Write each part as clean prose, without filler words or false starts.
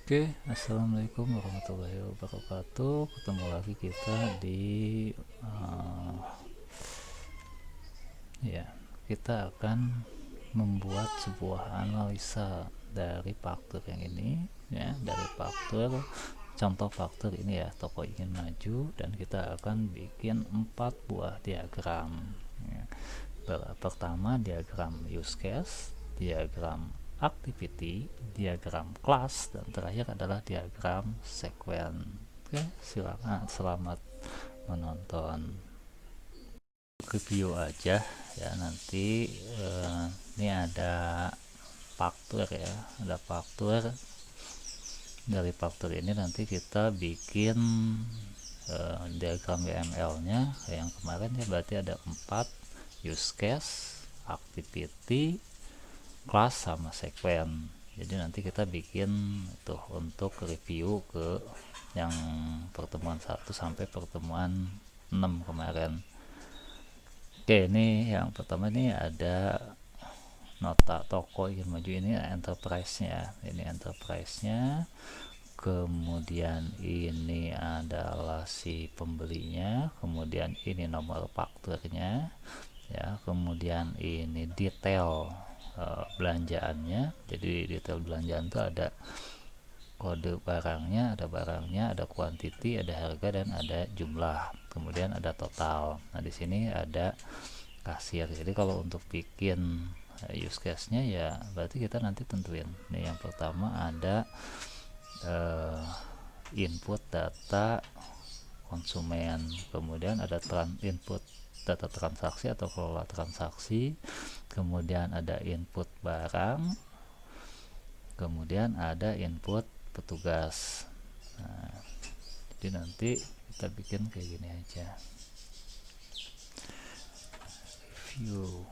Oke, assalamualaikum warahmatullahi wabarakatuh. Ketemu lagi kita di uh, ya, kita akan membuat sebuah analisa dari faktur yang ini, ya, dari faktur contoh faktur ini ya, toko ingin maju, dan kita akan bikin 4 buah diagram. Ya. Pertama diagram use case, diagram activity, diagram class, dan terakhir adalah diagram sequence. Oke, silakan, selamat menonton. Review aja ya, nanti ini ada faktur ya, ada faktur. Dari faktur ini nanti kita bikin diagram YML nya kayak yang kemarin ya, berarti ada 4: use case, activity, class, sama sequence. Jadi nanti kita bikin tuh untuk review ke yang pertemuan 1 sampai pertemuan 6 kemarin. Oke, ini yang pertama, ini ada nota toko ingin maju, ini enterprise-nya. Ini enterprise-nya. Kemudian ini adalah si pembelinya, kemudian ini nomor fakturnya ya, kemudian ini detail belanjaannya. Jadi detail belanjaan itu ada kode barangnya, ada quantity, ada harga, dan ada jumlah. Kemudian ada total. Nah, di sini ada kasir. Jadi kalau untuk bikin use case-nya ya berarti kita nanti tentuin. Nih yang pertama ada input data konsumen, kemudian ada input data transaksi atau kelola transaksi, kemudian ada input barang, kemudian ada input petugas. Nah, jadi nanti kita bikin kayak gini aja. View.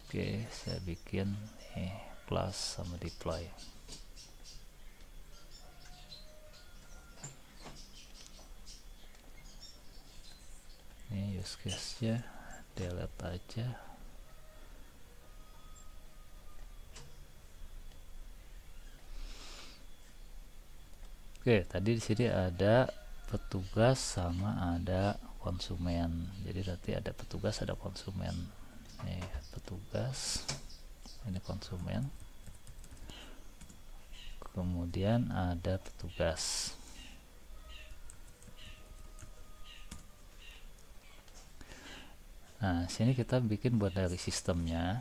Oke, saya bikin plus sama deploy. Ini use case nya delete aja. Oke, tadi di sini ada petugas sama ada konsumen. Jadi nanti ada petugas, ada konsumen. Nih, petugas, ini konsumen, kemudian ada petugas. Nah, sini kita bikin buat dari sistemnya,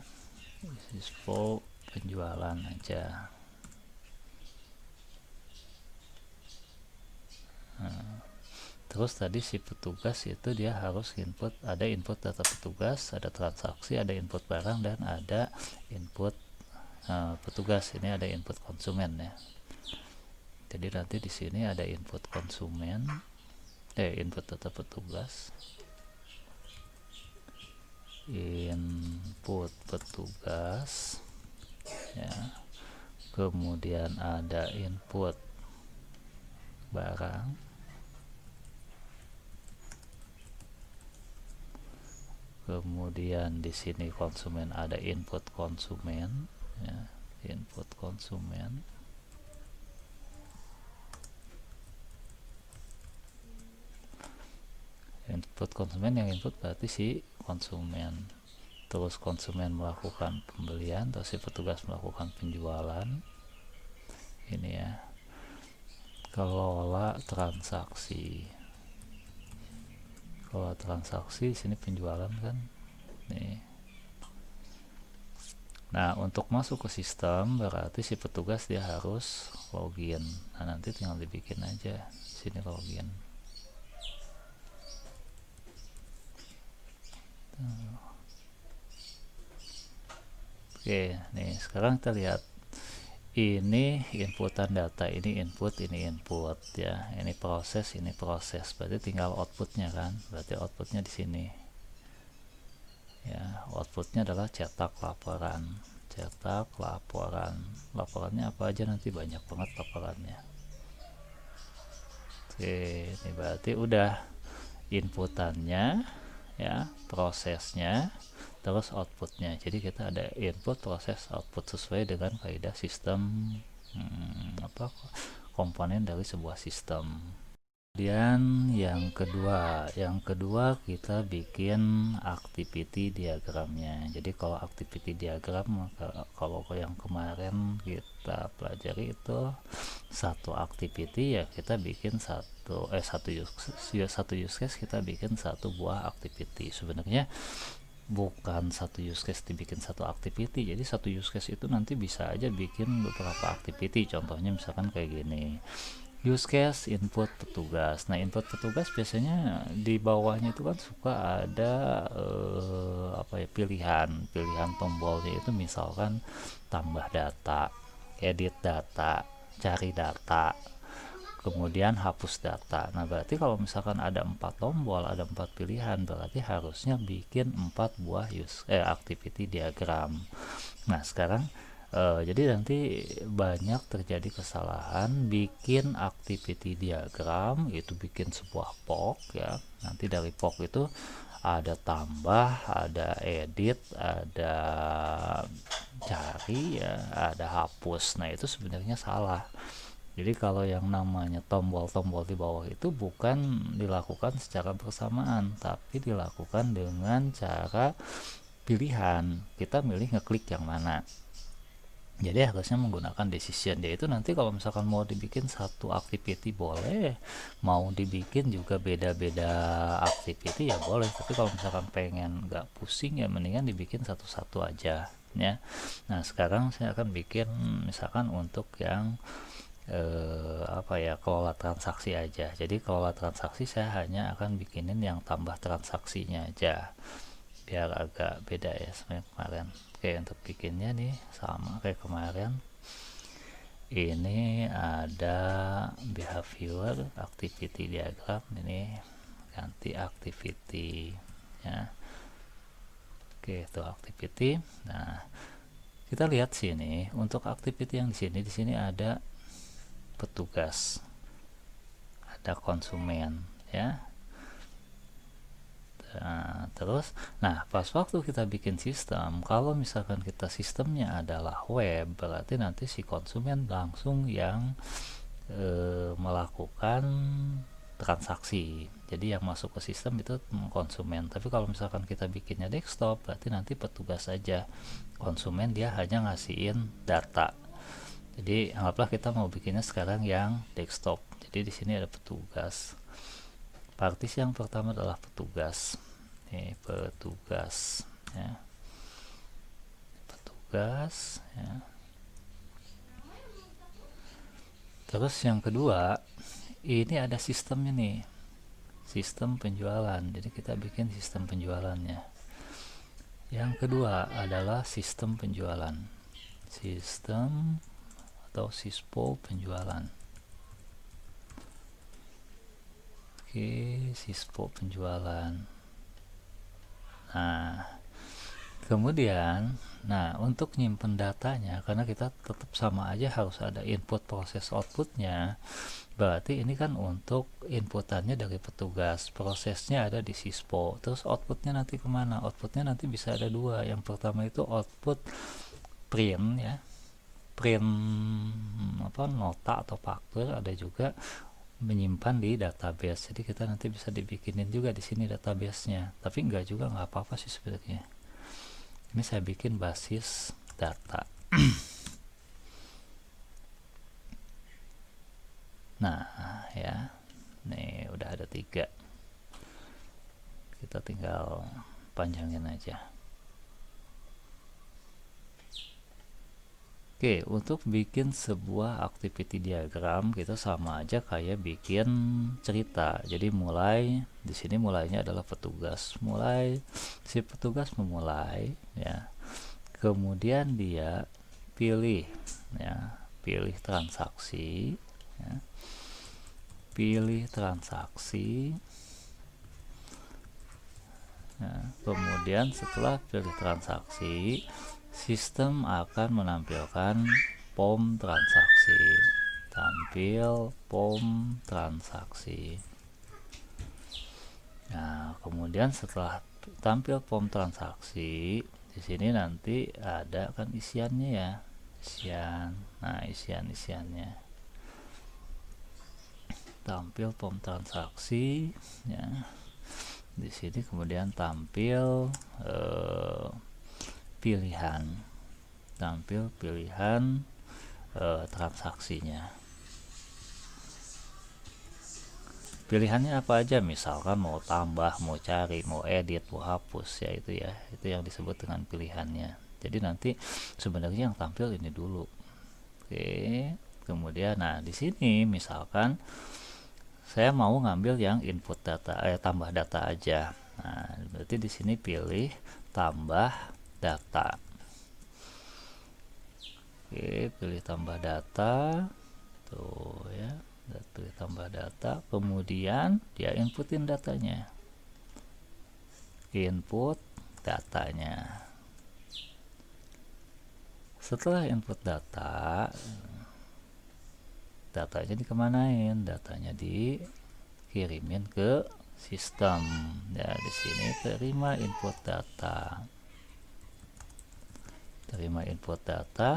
info penjualan aja. Terus tadi si petugas itu dia harus input, ada input data petugas, ada transaksi, ada input barang, dan ada input petugas. Ini ada input konsumen ya. Jadi nanti di sini ada input konsumen, input data petugas, input petugas ya, kemudian ada input barang, kemudian di sini konsumen, ada input konsumen ya, input konsumen, input konsumen, yang input berarti si konsumen. Terus konsumen melakukan pembelian, terus si petugas melakukan penjualan. Ini ya, kelola transaksi. Kelola transaksi sini penjualan kan. Nih. Nah, untuk masuk ke sistem berarti si petugas dia harus login. Nah, nanti tinggal dibikin aja sini login. Oke, nih sekarang kita lihat ini inputan data, ini input ya, ini proses, berarti tinggal outputnya kan, berarti outputnya di sini ya. Outputnya adalah cetak laporan, laporannya apa aja, nanti banyak banget laporannya. Oke, ini berarti udah inputannya ya, prosesnya, terus outputnya. Jadi kita ada input, proses, output sesuai dengan kaidah sistem komponen dari sebuah sistem. Kemudian yang kedua kita bikin activity diagramnya. Jadi kalau activity diagram, kalau yang kemarin kita pelajari itu satu activity, ya kita bikin satu use case, kita bikin satu buah activity. Sebenarnya bukan satu use case dibikin satu activity, jadi satu use case itu nanti bisa aja bikin beberapa activity. Contohnya misalkan kayak gini, use case input petugas. Nah, input petugas biasanya di bawahnya itu kan suka ada pilihan tombolnya itu, misalkan tambah data, edit data, cari data, kemudian hapus data. Nah, berarti kalau misalkan ada 4 tombol, ada 4 pilihan, berarti harusnya bikin 4 buah activity diagram. Nah, sekarang jadi nanti banyak terjadi kesalahan bikin activity diagram itu, bikin sebuah POC ya. Nanti dari POC itu ada tambah, ada edit, ada cari ya, ada hapus. Nah, itu sebenarnya salah. Jadi kalau yang namanya tombol-tombol di bawah itu bukan dilakukan secara bersamaan, tapi dilakukan dengan cara pilihan. Kita milih ngeklik yang mana. Jadi harusnya menggunakan decision, yaitu nanti kalau misalkan mau dibikin satu activity boleh, mau dibikin juga beda-beda activity ya boleh, tapi kalau misalkan pengen nggak pusing ya mendingan dibikin satu-satu aja ya. Nah, sekarang saya akan bikin misalkan untuk yang kelola transaksi aja. Jadi kelola transaksi saya hanya akan bikinin yang tambah transaksinya aja, biar agak beda ya sama kemarin. Oke, untuk bikinnya nih sama kayak kemarin. Ini ada behavior activity diagram, ini ganti activity ya. Oke, itu activity. Nah, kita lihat sini untuk activity yang di sini ada petugas, ada konsumen ya. Terus pas waktu kita bikin sistem, kalau misalkan kita sistemnya adalah web, berarti nanti si konsumen langsung yang melakukan transaksi. Jadi yang masuk ke sistem itu konsumen. Tapi kalau misalkan kita bikinnya desktop, berarti nanti petugas saja. Konsumen dia hanya ngasihin data. Jadi anggaplah kita mau bikinnya sekarang yang desktop. Jadi di sini ada petugas. Partisi yang pertama adalah petugas. Ini petugas ya. Petugas ya. Terus yang kedua, ini ada sistemnya nih. Sistem penjualan. Jadi kita bikin sistem penjualannya. Yang kedua adalah sistem penjualan. Sistem atau sispo penjualan. Oke, sispo penjualan. Nah, kemudian untuk nyimpen datanya, karena kita tetap sama aja harus ada input, proses, outputnya, berarti ini kan untuk inputannya dari petugas, prosesnya ada di sispo, terus outputnya nanti kemana? Outputnya nanti bisa ada dua. Yang pertama itu output print ya, print nota atau faktur, ada juga menyimpan di database. Jadi kita nanti bisa dibikinin juga di sini database-nya, tapi enggak juga, nggak apa-apa sih sebenarnya. Ini saya bikin basis data. Nah ya, nih udah ada 3, kita tinggal panjangin aja. Oke, untuk bikin sebuah activity diagram kita sama aja kayak bikin cerita. Jadi mulai di sini, mulainya adalah petugas. Mulai si petugas memulai ya. Kemudian dia pilih ya, pilih transaksi ya. Pilih transaksi. Nah, kemudian setelah pilih transaksi, sistem akan menampilkan POM transaksi. Tampil POM transaksi. Nah, kemudian setelah tampil form transaksi. Di sini nanti ada kan isiannya ya, isian. Nah, isiannya tampil form transaksi ya. Di sini kemudian tampil pilihan, transaksinya. Pilihannya apa aja, misalkan mau tambah, mau cari, mau edit, mau hapus, ya itu yang disebut dengan pilihannya. Jadi nanti sebenarnya yang tampil ini dulu. Oke, kemudian nah di sini misalkan saya mau ngambil yang input data, tambah data aja. Nah, berarti di sini pilih tambah data. Oke, pilih tambah data. Tuh ya, pilih tambah data, kemudian dia inputin datanya. Input datanya. Setelah input datanya dikemanain? Datanya dikirimin ke sistem. Ya, di sini terima input data.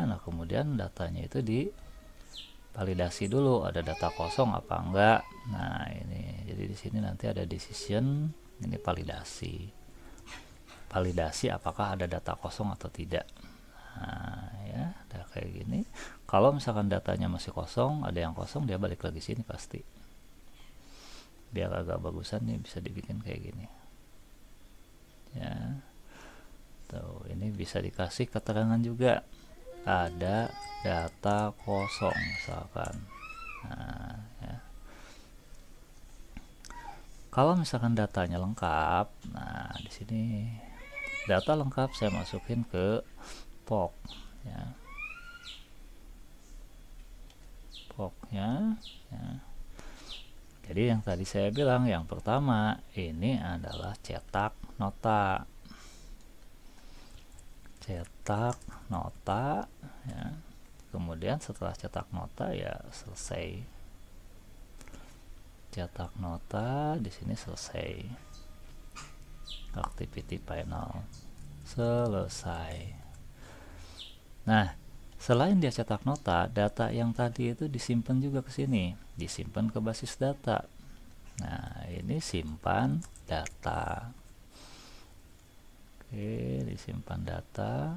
Nah kemudian datanya itu divalidasi dulu, ada data kosong apa enggak. Nah ini, jadi di sini nanti ada decision, ini validasi apakah ada data kosong atau tidak. Nah ya, ada kayak gini. Kalau misalkan datanya masih kosong, ada yang kosong, dia balik lagi sini pasti. Biar agak bagusan nih, bisa dibikin kayak gini ya. Tuh, ini bisa dikasih keterangan juga, ada data kosong misalkan. Nah ya, kalau misalkan datanya lengkap, nah di sini data lengkap saya masukin ke POC ya, POC-nya ya. Jadi yang tadi saya bilang, yang pertama ini adalah cetak nota. Ya. Kemudian setelah cetak nota ya selesai. Cetak nota di sini selesai. Activity panel selesai. Nah, selain dia cetak nota, data yang tadi itu disimpan juga ke sini, disimpan ke basis data. Nah, ini simpan data. Oke, disimpan data.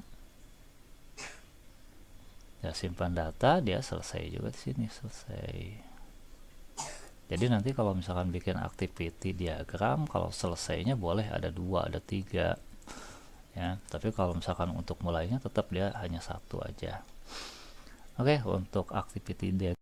Ya, simpan data, dia selesai juga di sini, selesai. Jadi nanti kalau misalkan bikin activity diagram, kalau selesainya boleh ada 2, ada 3 ya. Tapi kalau misalkan untuk mulainya tetap dia hanya 1 aja. Oke, untuk activity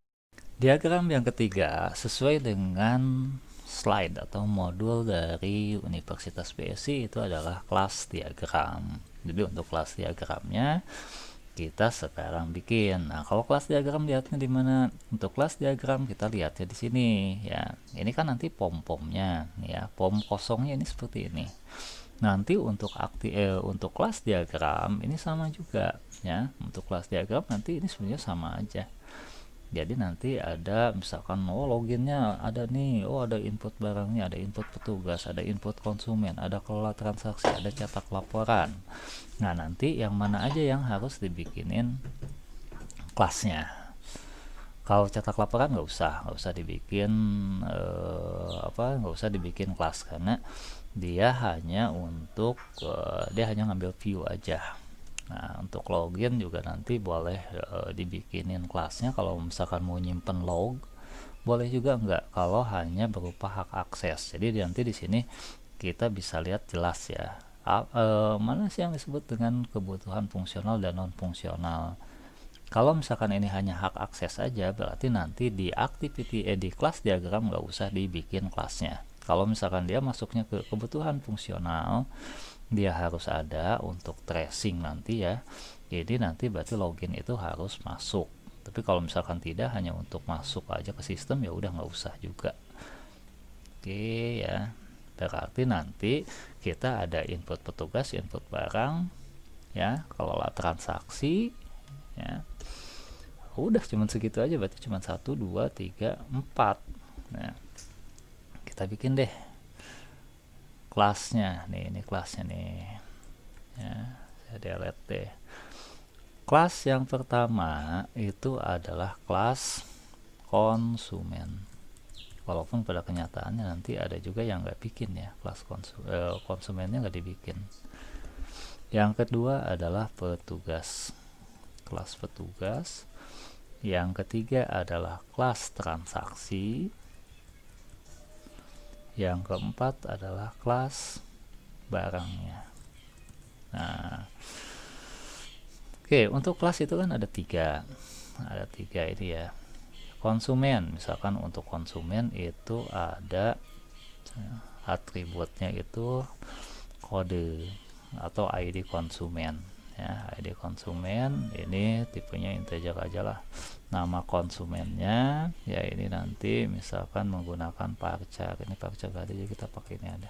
diagram yang ketiga sesuai dengan slide atau modul dari Universitas BSI itu adalah kelas diagram. Jadi untuk kelas diagramnya kita sekarang bikin. Nah, kalau kelas diagram lihatnya di mana? Untuk kelas diagram kita lihatnya di sini ya. Ini kan nanti pom-pomnya ya. Pom kosongnya ini seperti ini. Nanti untuk untuk kelas diagram ini sama juga ya. Untuk kelas diagram nanti ini sebenarnya sama aja. Jadi nanti ada misalkan loginnya ada nih, ada input barangnya, ada input petugas, ada input konsumen, ada kelola transaksi, ada cetak laporan. Nah nanti yang mana aja yang harus dibikinin kelasnya. Kalau cetak laporan nggak usah dibikin nggak usah dibikin kelas, karena dia hanya untuk dia hanya ngambil view aja. Nah untuk login juga nanti boleh dibikinin kelasnya. Kalau misalkan mau nyimpen log boleh juga, enggak kalau hanya berupa hak akses. Jadi nanti di sini kita bisa lihat jelas ya mana sih yang disebut dengan kebutuhan fungsional dan non fungsional. Kalau misalkan ini hanya hak akses saja, berarti nanti di activity di kelas diagram nggak usah dibikin kelasnya. Kalau misalkan dia masuknya ke kebutuhan fungsional, dia harus ada untuk tracing nanti ya. Jadi nanti berarti login itu harus masuk. Tapi kalau misalkan tidak, hanya untuk masuk aja ke sistem, ya udah nggak usah juga. Oke ya. Berarti nanti kita ada input petugas, input barang ya, kelola transaksi ya. Udah cuman segitu aja, berarti cuma 1 2 3 4. Nah, kita bikin deh kelasnya nih, ini kelasnya nih ya, saya delete deh. Kelas yang pertama itu adalah kelas konsumen, walaupun pada kenyataannya nanti ada juga yang nggak bikin ya, kelas konsumennya nggak dibikin. Yang kedua adalah petugas, kelas petugas. Yang ketiga adalah kelas transaksi. Yang keempat adalah kelas barangnya. Nah, oke, untuk kelas itu kan ada tiga ini ya. Konsumen, misalkan untuk konsumen itu ada atributnya itu kode atau ID konsumen ya. ID konsumen ini tipenya integer aja lah. Nama konsumennya ya ini nanti misalkan menggunakan varchar. Ini varchar tadi jadi kita pakai ini, ada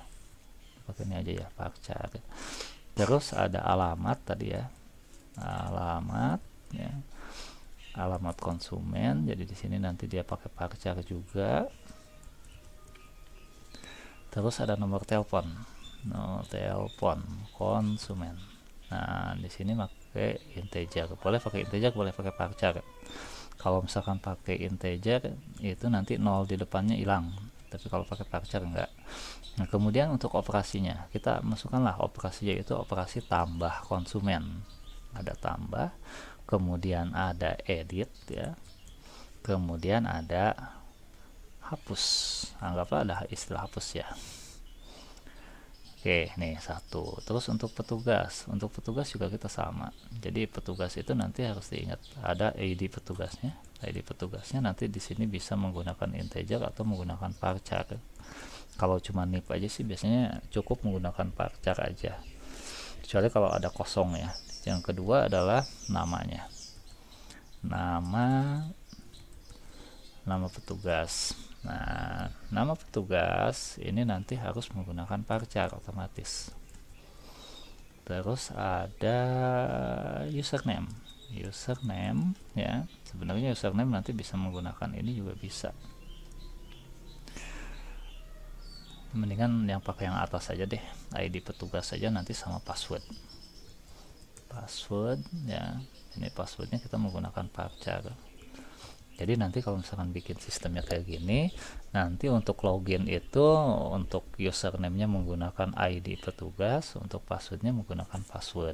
pakai ini aja ya, varchar. Terus ada alamat tadi ya, alamat ya, alamat konsumen. Jadi di sini nanti dia pakai varchar juga. Terus ada nomor telepon konsumen. Nah, di sini pakai integer. Boleh pakai integer, boleh pakai varchar. Kalau misalkan pakai integer itu nanti 0 di depannya hilang. Tapi kalau pakai varchar enggak. Nah, kemudian untuk operasinya, kita masukkanlah operasinya itu operasi tambah konsumen. Ada tambah, kemudian ada edit ya. Kemudian ada hapus. Anggaplah ada istilah hapus ya. Oke, nih satu. Terus untuk petugas juga kita sama. Jadi petugas itu nanti harus diingat ada ID petugasnya. ID petugasnya nanti di sini bisa menggunakan integer atau menggunakan varchar. Kalau cuma nip aja sih biasanya cukup menggunakan varchar aja. Kecuali kalau ada kosong ya. Yang kedua adalah namanya. Nama petugas. Nah, nama petugas ini nanti harus menggunakan varchar otomatis. Terus ada username ya. Sebenarnya username nanti bisa menggunakan ini juga bisa. Mendingan yang pakai yang atas saja deh, ID petugas saja nanti sama password ya. Ini passwordnya kita menggunakan varchar. Jadi nanti kalau misalkan bikin sistemnya kayak gini, nanti untuk login itu untuk username-nya menggunakan ID petugas, untuk passwordnya menggunakan password.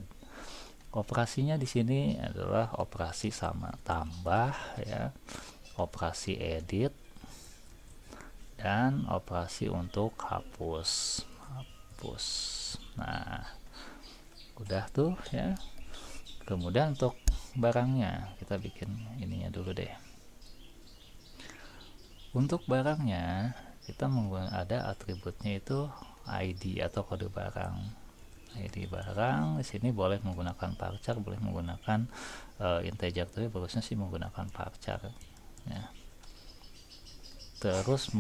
Operasinya di sini adalah operasi sama tambah ya, operasi edit, dan operasi untuk hapus. Nah, udah tuh ya. Kemudian untuk barangnya kita bikin ininya dulu deh. Untuk barangnya kita menggunakan ada atributnya itu ID atau kode barang. ID barang di sini boleh menggunakan varchar, boleh menggunakan integer, tapi bagusnya sih menggunakan varchar ya. Terus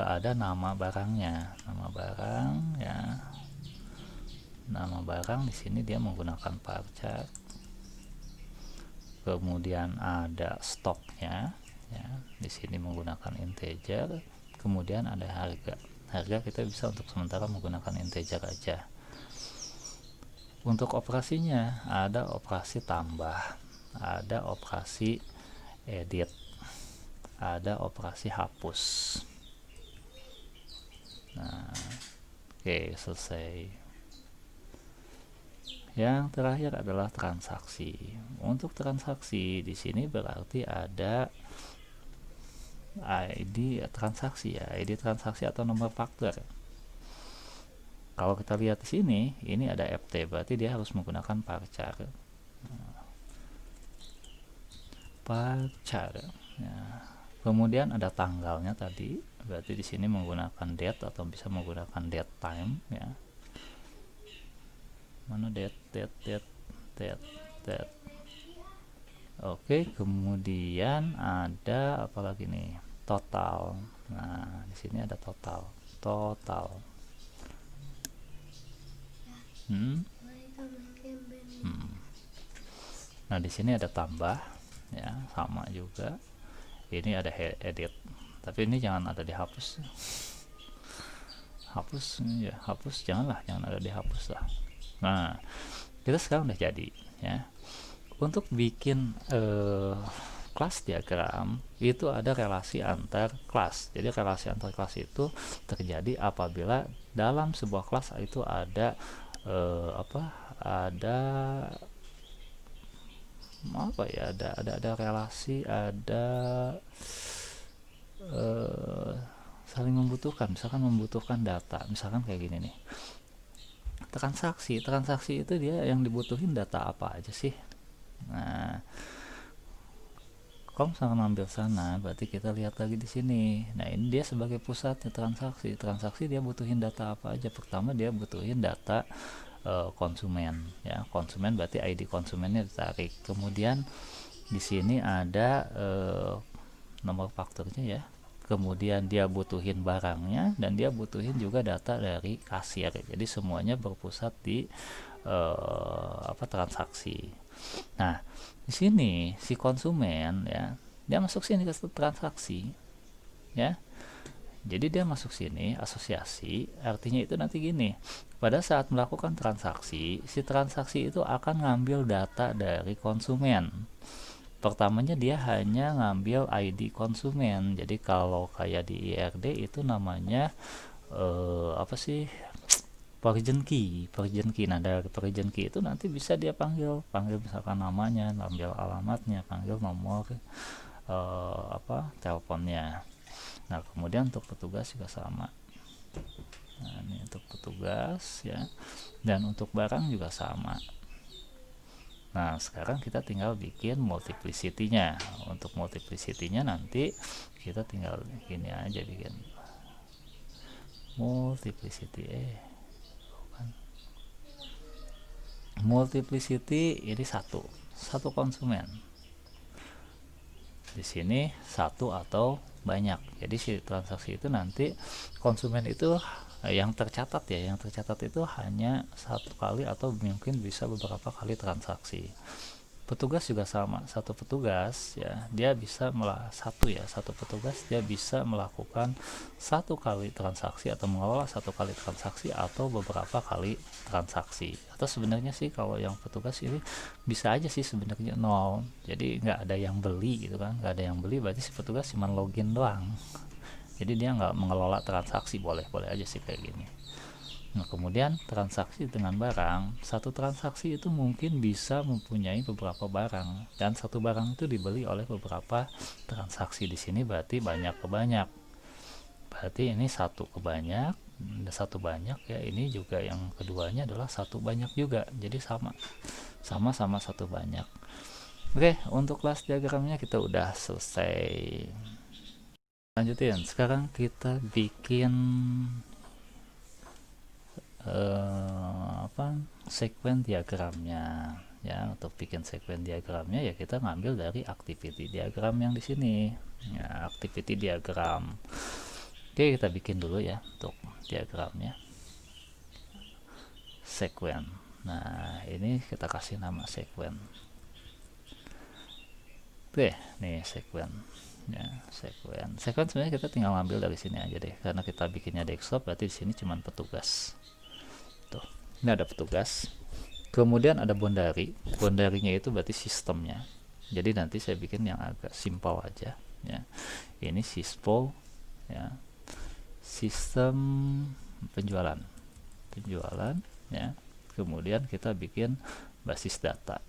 ada nama barangnya, nama barang ya. Nama barang di sini dia menggunakan varchar. Kemudian ada stoknya ya, di sini menggunakan integer. Kemudian ada harga kita bisa untuk sementara menggunakan integer aja. Untuk operasinya ada operasi tambah, ada operasi edit, ada operasi hapus. Nah, oke, selesai. Yang terakhir adalah transaksi. Untuk transaksi di sini berarti ada ID transaksi ya, ID transaksi atau nomor faktur. Kalau kita lihat di sini, ini ada FT, berarti dia harus menggunakan varchar. Ya. Kemudian ada tanggalnya tadi, berarti di sini menggunakan date atau bisa menggunakan date time ya. Mana date. Oke, kemudian ada apa lagi nih? Total. Nah, di sini ada total. Nah, di sini ada tambah ya, sama juga. Ini ada edit. Tapi ini jangan ada dihapus. hapus ya, hapus, jangan ada dihapus lah. Nah, kita sekarang udah jadi ya. Untuk bikin kelas diagram itu ada relasi antar kelas. Jadi relasi antar kelas itu terjadi apabila dalam sebuah kelas itu ada ada relasi, ada saling membutuhkan. Misalkan membutuhkan data, misalkan kayak gini nih, transaksi itu dia yang dibutuhin data apa aja sih. Nah, kalau misalkan ambil sana, berarti kita lihat lagi di sini. Nah, ini dia sebagai pusatnya transaksi dia butuhin data apa aja. Pertama dia butuhin data konsumen ya. Konsumen berarti ID konsumennya ditarik. Kemudian di sini ada nomor fakturnya ya. Kemudian dia butuhin barangnya, dan dia butuhin juga data dari kasir. Jadi semuanya berpusat di transaksi. Nah, di sini si konsumen ya, dia masuk sini ke transaksi ya. Jadi dia masuk sini asosiasi, artinya itu nanti gini, pada saat melakukan transaksi, si transaksi itu akan ngambil data dari konsumen. Pertamanya dia hanya ngambil ID konsumen. Jadi kalau kayak di IRD itu namanya Origin key. Nah, dari origin key itu nanti bisa dia panggil misalkan namanya, ambil alamatnya, panggil nomor teleponnya. Nah, kemudian untuk petugas juga sama. Nah, ini untuk petugas ya. Dan untuk barang juga sama. Nah, sekarang kita tinggal bikin multiplicity-nya. Untuk multiplicity-nya nanti kita tinggal gini aja, bikin multiplicity multiplicity ini satu konsumen. Di sini satu atau banyak. Jadi si transaksi itu nanti konsumen itu yang tercatat itu hanya satu kali atau mungkin bisa beberapa kali transaksi. Petugas juga sama, satu petugas ya, dia bisa satu petugas dia bisa melakukan satu kali transaksi atau mengelola satu kali transaksi atau beberapa kali transaksi. Atau sebenarnya sih kalau yang petugas ini bisa aja sih sebenarnya nol, jadi nggak ada yang beli gitu kan, nggak ada yang beli, berarti si petugas cuma login doang, jadi dia nggak mengelola transaksi. Boleh aja sih kayak gini. Nah, kemudian transaksi dengan barang, satu transaksi itu mungkin bisa mempunyai beberapa barang, dan satu barang itu dibeli oleh beberapa transaksi. Di sini berarti banyak ke banyak, berarti ini satu ke banyak, satu banyak ya. Ini juga yang keduanya adalah satu banyak juga, jadi sama satu banyak. Oke, untuk kelas diagramnya kita udah selesai. Lanjutin, sekarang kita bikin sekuen diagramnya ya. Untuk bikin sekuen diagramnya ya kita ngambil dari activity diagram yang di sini ya, activity diagram. Oke, kita bikin dulu ya untuk diagramnya, sekuen. Nah, ini kita kasih nama sekuen. Oke, nih sekuen ya. Sekuen sebenarnya kita tinggal ngambil dari sini aja deh, karena kita bikinnya desktop, berarti di sini cuman petugas. Tuh, ini ada petugas, kemudian ada bondarinya itu berarti sistemnya. Jadi nanti saya bikin yang agak simpel aja ya. Ini sispo ya, sistem penjualan ya. Kemudian kita bikin basis data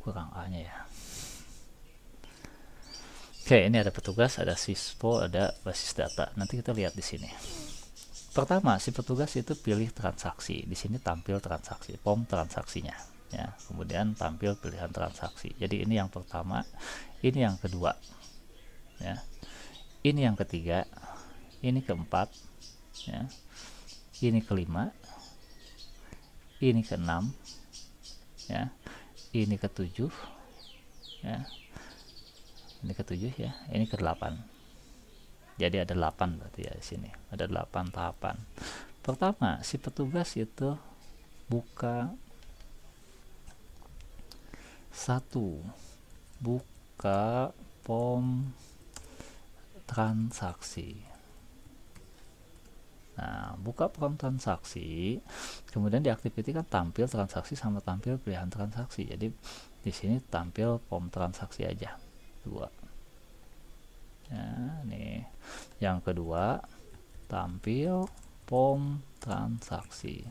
kurang A nya ya. Oke, ini ada petugas, ada sispo, ada basis data. Nanti kita lihat di sini. Pertama, si petugas itu pilih transaksi. Di sini tampil transaksi, form transaksinya ya. Kemudian tampil pilihan transaksi. Jadi ini yang pertama, ini yang kedua ya. Ini yang ketiga, ini keempat ya. Ini kelima, ini keenam ya. Ini ketujuh ya. Ini ketujuh ya, ini ke-8. Jadi ada 8 berarti ya di sini. Ada 8 tahapan. Pertama, si petugas itu buka form transaksi. Nah, buka form transaksi, kemudian di activity kan tampil transaksi sama tampil pilihan transaksi. Jadi di sini tampil form transaksi aja, 2. Nah, nih. Yang kedua, tampil form transaksi.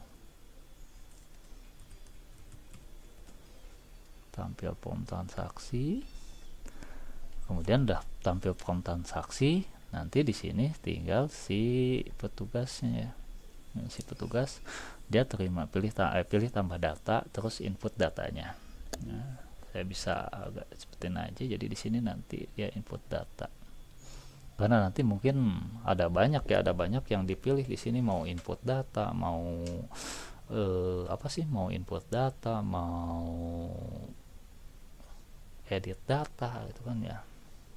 Tampil form transaksi. Kemudian udah tampil form transaksi, nanti di sini tinggal si petugasnya ya. Si petugas dia terima pilih tambah data terus input datanya. Nah, saya bisa agak cepetin aja, jadi di sini nanti dia input data. Karena nanti mungkin ada banyak yang dipilih di sini, mau input data, mau mau input data, mau edit data gitu kan ya.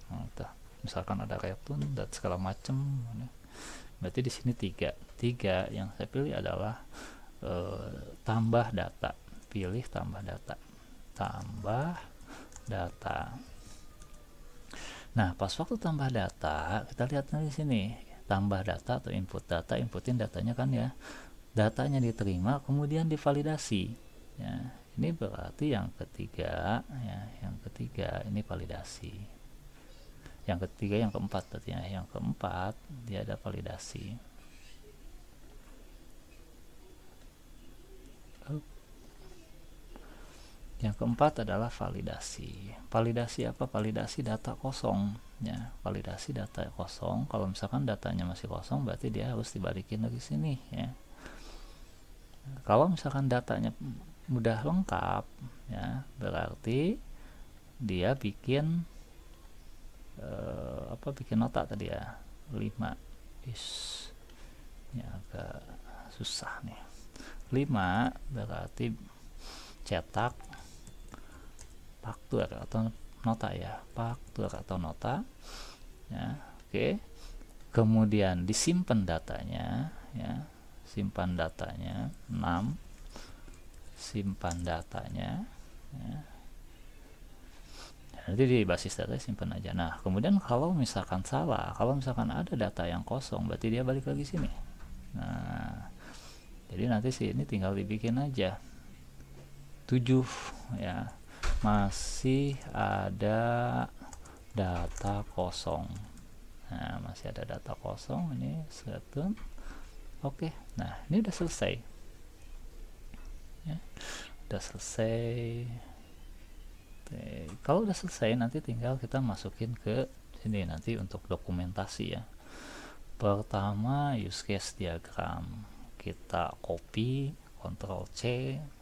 Nah, misalkan ada return dan segala macam. Berarti di sini tiga yang saya pilih adalah tambah data. Pilih tambah data. Nah, pas waktu tambah data, kita lihat di sini tambah data atau input data, inputin datanya kan ya. Datanya diterima, kemudian divalidasi. Ya, ini berarti yang ketiga ya, ini validasi. Yang ketiga, yang keempat berarti ya. Yang keempat dia ada validasi. Yang keempat adalah validasi. Validasi apa? Validasi data kosong ya. Validasi data kosong. Kalau misalkan datanya masih kosong, berarti dia harus dibalikin lagi sini ya. Kalau misalkan datanya udah lengkap ya, berarti dia bikin bikin nota tadi ya, 5. Ini agak susah nih. 5 berarti cetak faktur atau nota ya, faktur atau nota ya. Oke. Kemudian disimpan datanya ya, simpan datanya 6, simpan datanya ya. Nanti di basis data simpan aja. Nah, kemudian kalau misalkan salah, kalau misalkan ada data yang kosong, berarti dia balik lagi sini. Nah, jadi nanti sini tinggal dibikin aja 7 ya, masih ada data kosong. Nah, masih ada data kosong, ini return. Oke, nah ini udah selesai ya, udah selesai. Kalau udah selesai, nanti tinggal kita masukin ke sini nanti untuk dokumentasi ya. Pertama, use case diagram kita copy, Ctrl C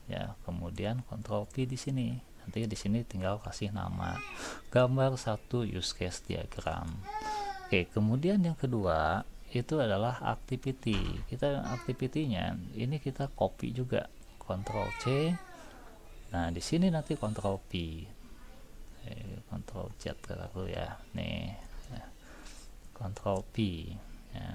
ya, kemudian Ctrl V di sini. Nanti di sini tinggal kasih nama gambar 1 use case diagram. Oke, kemudian yang kedua itu adalah activity. Kita activity-nya ini kita copy juga, Ctrl C. Nah, di sini nanti Ctrl P. Ctrl Z dulu ya. Nih. Ya. Ctrl P ya.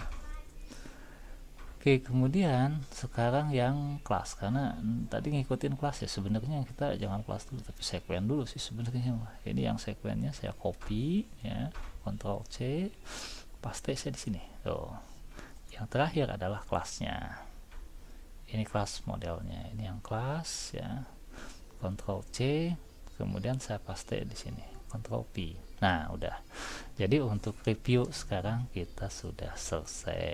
Oke, kemudian sekarang yang kelas, karena tadi ngikutin kelas ya, sebenarnya kita jangan kelas dulu tapi sekuen dulu sih sebenarnya. Ini yang sekuennya saya copy ya, Ctrl C, paste saya di sini. Tuh. Yang terakhir adalah kelasnya. Ini kelas modelnya. Ini yang kelas ya. Ctrl C, kemudian saya paste di sini, Ctrl P. Nah, udah. Jadi untuk review sekarang kita sudah selesai.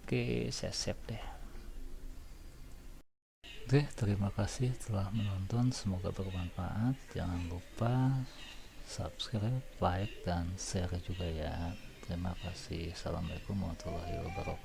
Oke, saya save deh. Oke, terima kasih telah menonton, semoga bermanfaat. Jangan lupa subscribe, like, dan share juga ya. Terima kasih. Assalamualaikum warahmatullahi wabarakatuh.